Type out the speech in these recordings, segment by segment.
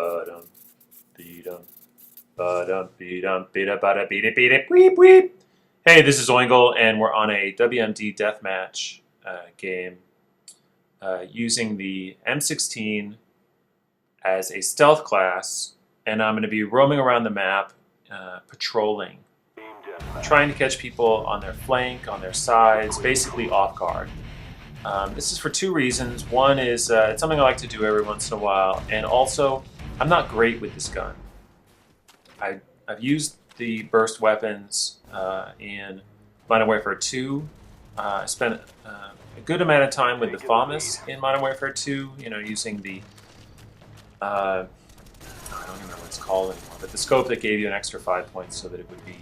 Ba-dum, be-dum, ba-dum, be-dum, be-da, ba-da, be-da, be-da, weep, weep. Hey, this is Oingle, and we're on a WMD deathmatch game using the M16 as a stealth class, and I'm going to be roaming around the map, patrolling, trying to catch people on their flank, on their sides, basically off guard. This is for two reasons. One is it's something I like to do every once in a while, and also I'm not great with this gun. I've used the burst weapons in Modern Warfare 2. I spent a good amount of time with the FAMAS in Modern Warfare 2, using the I don't even know what it's called anymore, but the scope that gave you an extra 5 points so that it would be,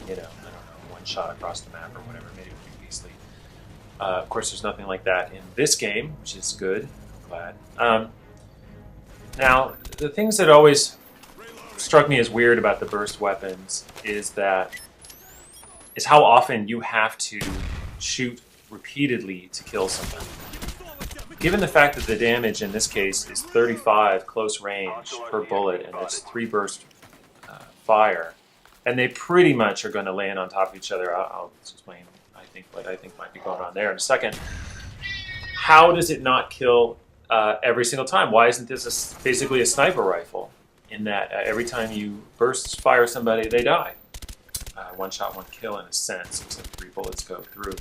I don't know, one shot across the map or whatever, made it pretty easily. Of course, there's nothing like that in this game, which is good. I'm glad. Now, the things that always struck me as weird about the burst weapons is how often you have to shoot repeatedly to kill someone. Given the fact that the damage in this case is 35 close range per bullet and there's 3 burst fire, and they pretty much are going to land on top of each other. I'll explain what I think might be going on there in a second. How does it not kill every single time? Why isn't this basically a sniper rifle? In that every time you burst fire somebody, they die. One shot, one kill in a sense, except 3 bullets go through.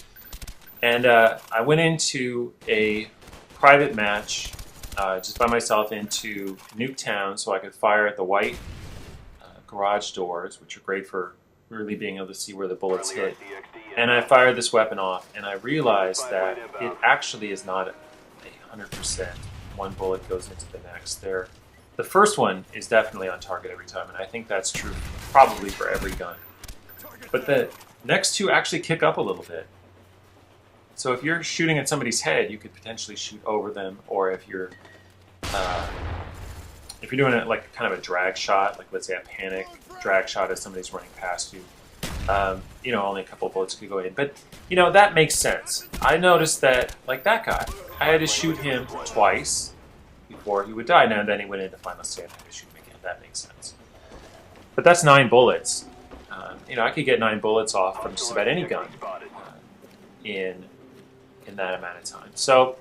And I went into a private match just by myself into Nuketown so I could fire at the white garage doors, which are great for really being able to see where the bullets hit. And I fired this weapon off, and I realized that it actually is not 100%. One bullet goes into the next. The first one is definitely on target every time, and I think that's true probably for every gun. But the next two actually kick up a little bit. So if you're shooting at somebody's head, you could potentially shoot over them, or if you're doing it like kind of a drag shot, like let's say a panic drag shot as somebody's running past you, only a couple of bullets could go in. But that makes sense. I noticed that, like that guy, I had to shoot him twice before he would die. Now and then he went into final stand, I had to shoot him again. That makes sense. But that's 9 bullets. I could get 9 bullets off from just about any gun in that amount of time. So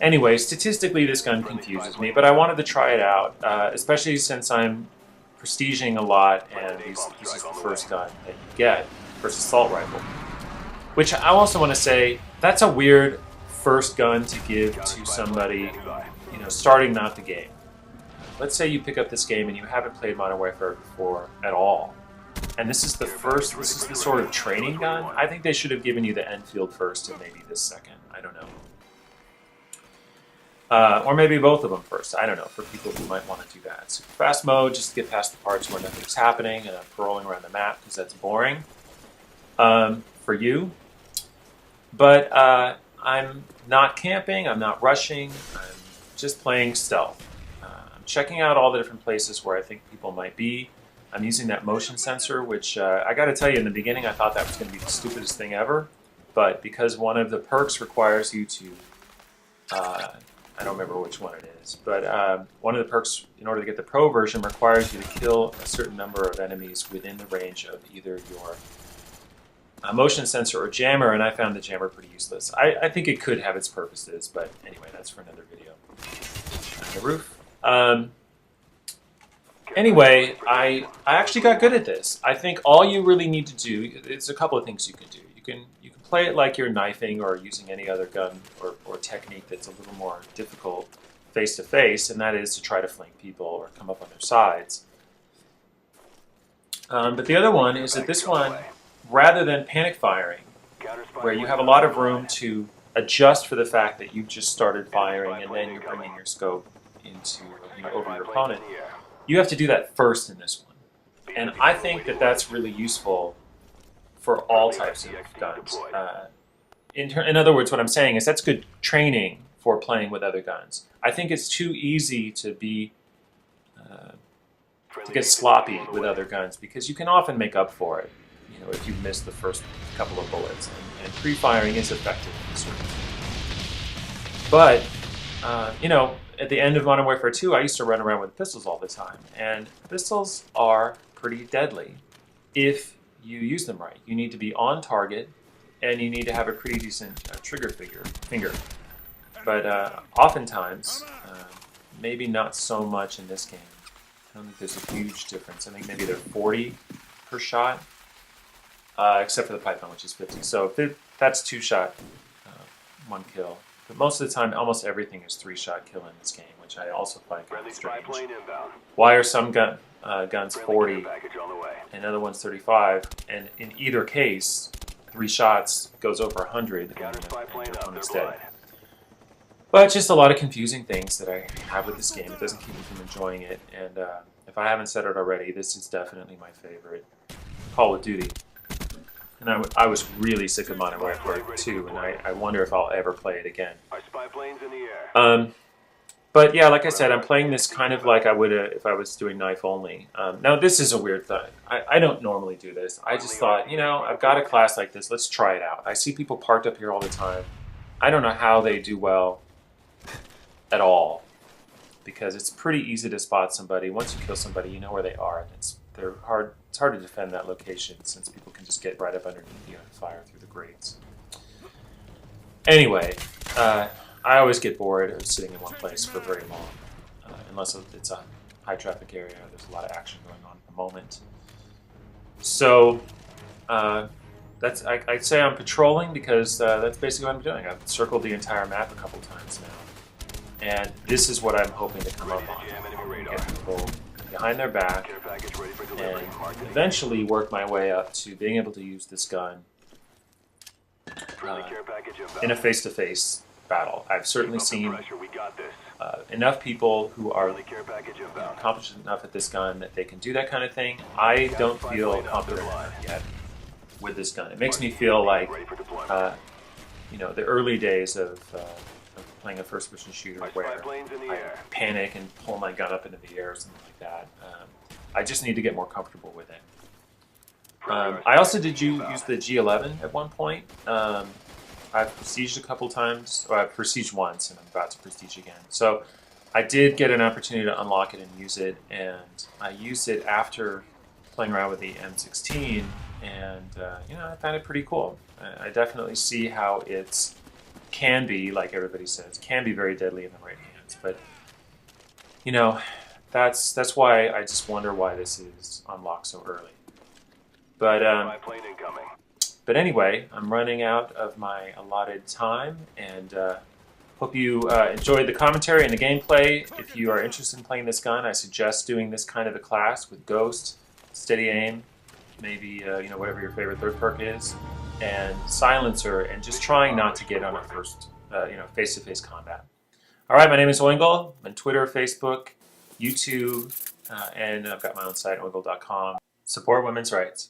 anyway, statistically this gun confuses me, but I wanted to try it out, especially since I'm prestiging a lot, and this is the first gun that you get, first assault rifle. Which I also want to say, that's a weird first gun to give to somebody, starting out the game. Let's say you pick up this game and you haven't played Modern Warfare before at all, and this is the sort of training gun. I think they should have given you the Enfield first and maybe this second. I don't know. Or maybe both of them first. I don't know, for people who might want to do that. Super fast mode, just to get past the parts where nothing's happening and I'm paroling around the map because that's boring for you. But I'm not camping, I'm not rushing, I'm just playing stealth. I'm checking out all the different places where I think people might be. I'm using that motion sensor, which I got to tell you, in the beginning I thought that was going to be the stupidest thing ever. But because one of the perks requires you to, I don't remember which one it is, but one of the perks, in order to get the pro version, requires you to kill a certain number of enemies within the range of either your motion sensor or jammer, and I found the jammer pretty useless. I think it could have its purposes, but anyway, that's for another video. On the roof. Anyway, I actually got good at this. I think all you really need to do, it's a couple of things you can do. You can play it like you're knifing or using any other gun or technique that's a little more difficult face-to-face, and that is to try to flank people or come up on their sides. But the other one is that this one, rather than panic firing, where you have a lot of room to adjust for the fact that you've just started firing and then you're bringing your scope into over your opponent, you have to do that first in this one. And I think that that's really useful for all types of guns. In other words, what I'm saying is that's good training for playing with other guns. I think it's too easy to get sloppy with other guns because you can often make up for it, if you miss the first couple of bullets. And pre-firing is effective in this sort of thing. But, at the end of Modern Warfare 2, I used to run around with pistols all the time, and pistols are pretty deadly if you use them right. You need to be on target, and you need to have a pretty decent trigger finger. But oftentimes, maybe not so much in this game. I don't think there's a huge difference. I think maybe they're 40 per shot, except for the Python, which is 50. So that's 2-shot, 1 kill. But most of the time, almost everything is 3-shot kill in this game, which I also find kind of strange. Why are some guns 40 and other ones 35? And in either case, 3 shots goes over 100 and your opponent's dead. But just a lot of confusing things that I have with this game. It doesn't keep me from enjoying it. And if I haven't said it already, this is definitely my favorite Call of Duty. And I was really sick of Modern Warfare 2, and I wonder if I'll ever play it again. But yeah, like I said, I'm playing this kind of like I would if I was doing knife only. Now this is a weird thing. I don't normally do this. I just thought, I've got a class like this. Let's try it out. I see people parked up here all the time. I don't know how they do well at all, because it's pretty easy to spot somebody. Once you kill somebody, you know where they are. It's hard to defend that location, since people can just get right up underneath you and fire through the grates. Anyway, I always get bored of sitting in one place for very long, unless it's a high traffic area. There's a lot of action going on at the moment. So I'd say I'm patrolling, because that's basically what I'm doing. I've circled the entire map a couple times now. And this is what I'm hoping to come up on. Get people behind their back and eventually work my way up to being able to use this gun in a face-to-face battle. I've certainly seen enough people who are accomplished enough at this gun that they can do that kind of thing. I don't feel confident enough yet with this gun. It makes me feel like the early days of playing a first-person shooter where I panic and pull my gun up into the air or something like that. I just need to get more comfortable with it. I also did use the G11 at one point. I've prestiged a couple times. Well, I've prestiged once, and I'm about to prestige again. So I did get an opportunity to unlock it and use it, and I used it after playing around with the M16, and I found it pretty cool. I definitely see how it's can be, like everybody says, can be very deadly in the right hands. But that's why I just wonder why this is unlocked so early. But anyway, I'm running out of my allotted time, and hope you enjoyed the commentary and the gameplay. If you are interested in playing this gun, I suggest doing this kind of a class with Ghost, Steady Aim, maybe whatever your favorite third perk is, and Silencer, and just trying not to get on a first face-to-face combat. All right, my name is Oingle. I'm on Twitter, Facebook, YouTube, and I've got my own site, Oingle.com. Support women's rights.